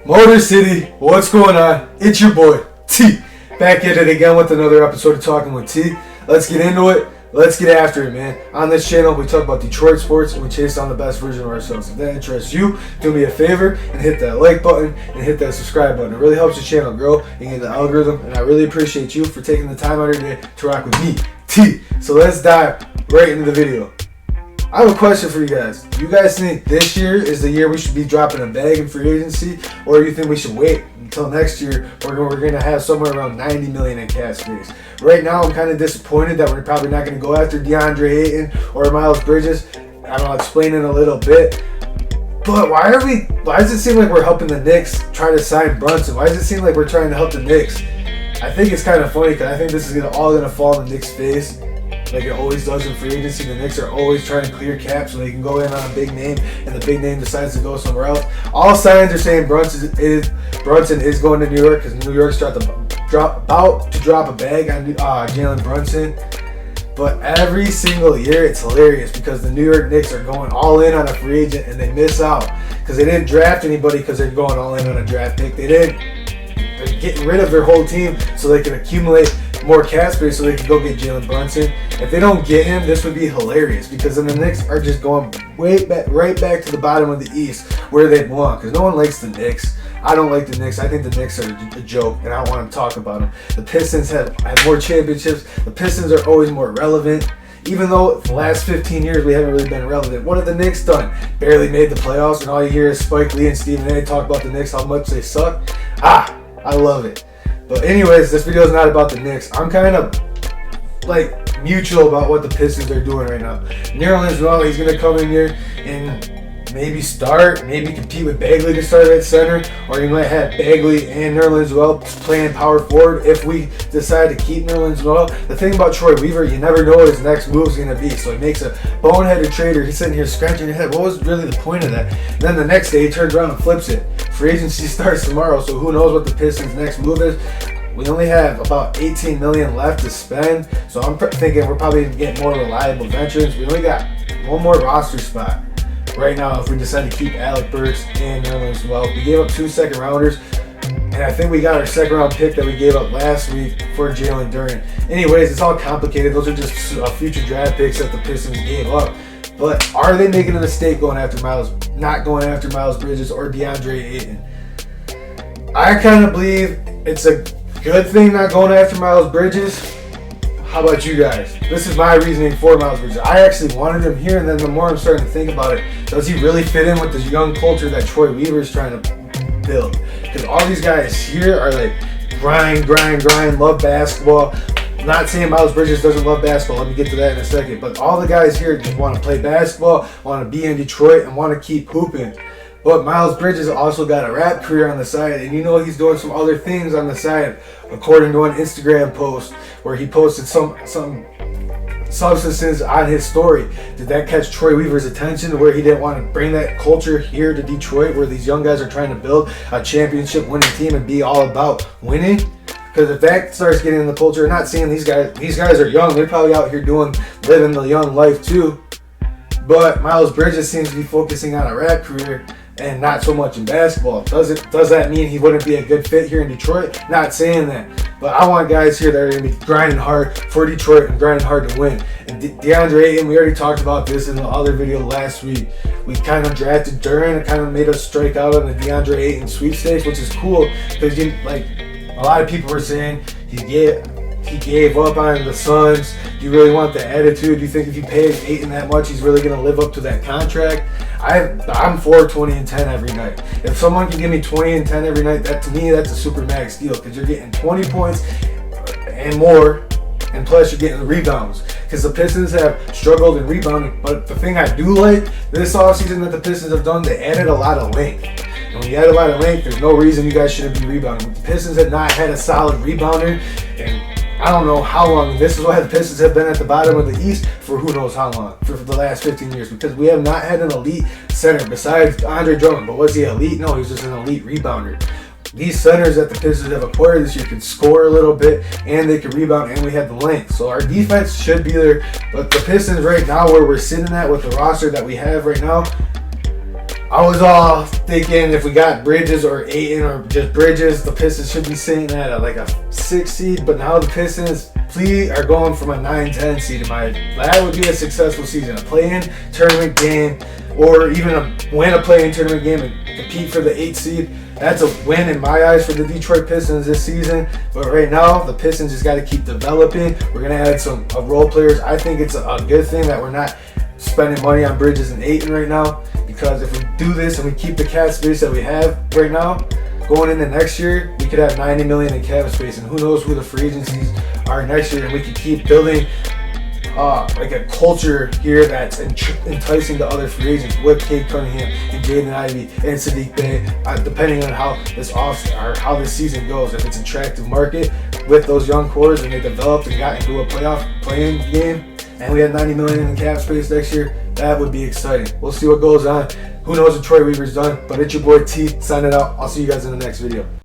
Motor City, what's going on? It's your boy, T. Back at it again with another episode of Talking with T. Let's get into it. Let's get after it, man. On this channel, we talk about Detroit sports and we chase down the best version of ourselves. If that interests you, do me a favor and hit that like button and hit that subscribe button. It really helps the channel grow and get the algorithm, and I really appreciate you for taking the time out of your day to rock with me, T. So let's dive right into the video. I have a question for you guys. Do you guys think this year is the year we should be dropping a bag in free agency, or do you think we should wait until next year where we're going to have somewhere around $90 million in cap space? Right now, I'm kind of disappointed that we're probably not going to go after DeAndre Ayton or Miles Bridges. I'll explain in a little bit. But why does it seem like we're helping the Knicks try to sign Brunson? Why does it seem like we're trying to help the Knicks? I think it's kind of funny because I think this is all going to fall in the Knicks' face, like it always does in free agency. The Knicks are always trying to clear cap so they can go in on a big name, and the big name decides to go somewhere else. All signs are saying Brunson is going to New York because New York's about to drop a bag on Jalen Brunson. But every single year, it's hilarious because the New York Knicks are going all in on a free agent and they miss out because they didn't draft anybody because they're going all in on a draft pick. They're getting rid of their whole team so they can accumulate more cap space so they can go get Jalen Brunson. If they don't get him, this would be hilarious because then the Knicks are just going right back to the bottom of the East where they belong because no one likes the Knicks. I don't like the Knicks. I think the Knicks are a joke, and I don't want to talk about them. The Pistons have more championships. The Pistons are always more relevant. Even though the last 15 years we haven't really been relevant. What have the Knicks done? Barely made the playoffs, and all you hear is Spike Lee and Stephen A. talk about the Knicks, how much they suck. I love it. But anyways, this video is not about the Knicks. I'm kind of mutual about what the Pistons are doing right now. Nerlens Noel, he's going to come in here and maybe compete with Bagley to start at center, or you might have Bagley and Nerlens Noel playing power forward if we decide to keep Nerlens Noel. The thing about Troy Weaver, you never know what his next move is going to be, so he makes a boneheaded trade, or he's sitting here scratching his head. What was really the point of that? And then the next day he turns around and flips it. Free agency starts tomorrow, so who knows what the Pistons' next move is. We only have about $18 million left to spend, so I'm thinking we're probably going to get more reliable veterans. We only got one more roster spot right now if we decide to keep Alec Burks and Nerlens Noel. We gave up 2 second rounders, and I think we got our second round pick that we gave up last week for Jalen Duren. Anyways, it's all complicated. Those are just future draft picks that the Pistons gave up. But are they making a mistake not going after Miles Bridges or DeAndre Ayton? I kind of believe it's a good thing not going after Miles Bridges. How about you guys? This is my reasoning for Miles Bridges. I actually wanted him here, and then the more I'm starting to think about it, does he really fit in with this young culture that Troy Weaver is trying to build? Because all these guys here are like grind, love basketball. I'm not saying Miles Bridges doesn't love basketball. Let me get to that in a second. But all the guys here just want to play basketball, want to be in Detroit, and want to keep hooping. But Miles Bridges also got a rap career on the side, and he's doing some other things on the side, according to an Instagram post where he posted some substances on his story. Did that catch Troy Weaver's attention to where he didn't want to bring that culture here to Detroit where these young guys are trying to build a championship winning team and be all about winning? Because if that starts getting in the culture, I'm not saying these guys are young. They're probably out here living the young life too. But Miles Bridges seems to be focusing on a rap career and not so much in basketball. Does that mean he wouldn't be a good fit here in Detroit? Not saying that. But I want guys here that are going to be grinding hard for Detroit and grinding hard to win. And DeAndre Ayton, we already talked about this in the other video last week. We kind of drafted Duren. It kind of made us strike out on the DeAndre Ayton sweepstakes, which is cool because a lot of people were saying he gave up on the Suns. Do you really want the attitude? Do you think if you pay Ayton that much, he's really going to live up to that contract? I'm for 20 and 10 every night. If someone can give me 20 and 10 every night, to me, that's a super max deal because you're getting 20 points and more, and plus you're getting the rebounds. Because the Pistons have struggled in rebounding, but the thing I do like this offseason that the Pistons have done, they added a lot of length. And when you add a lot of length, there's no reason you guys shouldn't be rebounding. The Pistons have not had a solid rebounder, and I don't know how long. This is why the Pistons have been at the bottom of the East for who knows how long, for the last 15 years, because we have not had an elite center besides Andre Drummond. But was he elite? No, he was just an elite rebounder. These centers that the Pistons have acquired this year can score a little bit, and they can rebound, and we have the length. So our defense should be there. But the Pistons right now, where we're sitting at with the roster that we have right now, I was all thinking if we got Bridges or Ayton or just Bridges, the Pistons should be sitting at like a 6 seed. But now the Pistons are going from a 9-10 seed. That would be a successful season. A play-in tournament game, or even win a play-in tournament game and compete for the 8 seed. That's a win in my eyes for the Detroit Pistons this season. But right now, the Pistons just got to keep developing. We're going to add some role players. I think it's a good thing that we're not spending money on Bridges and Ayton right now, because if we do this and we keep the cap space that we have right now, going into next year, we could have $90 million in cap space, and who knows who the free agencies are next year, and we could keep building like a culture here that's enticing to other free agents with Kate Cunningham and Jaden Ivey and Sadiq Bey, depending on how this season goes. If it's an attractive market with those young cores and they developed and got into a playoff playing game, and we had $90 million in cap space next year, that would be exciting. We'll see what goes on. Who knows what Troy Weaver's done, but it's your boy T signing out. I'll see you guys in the next video.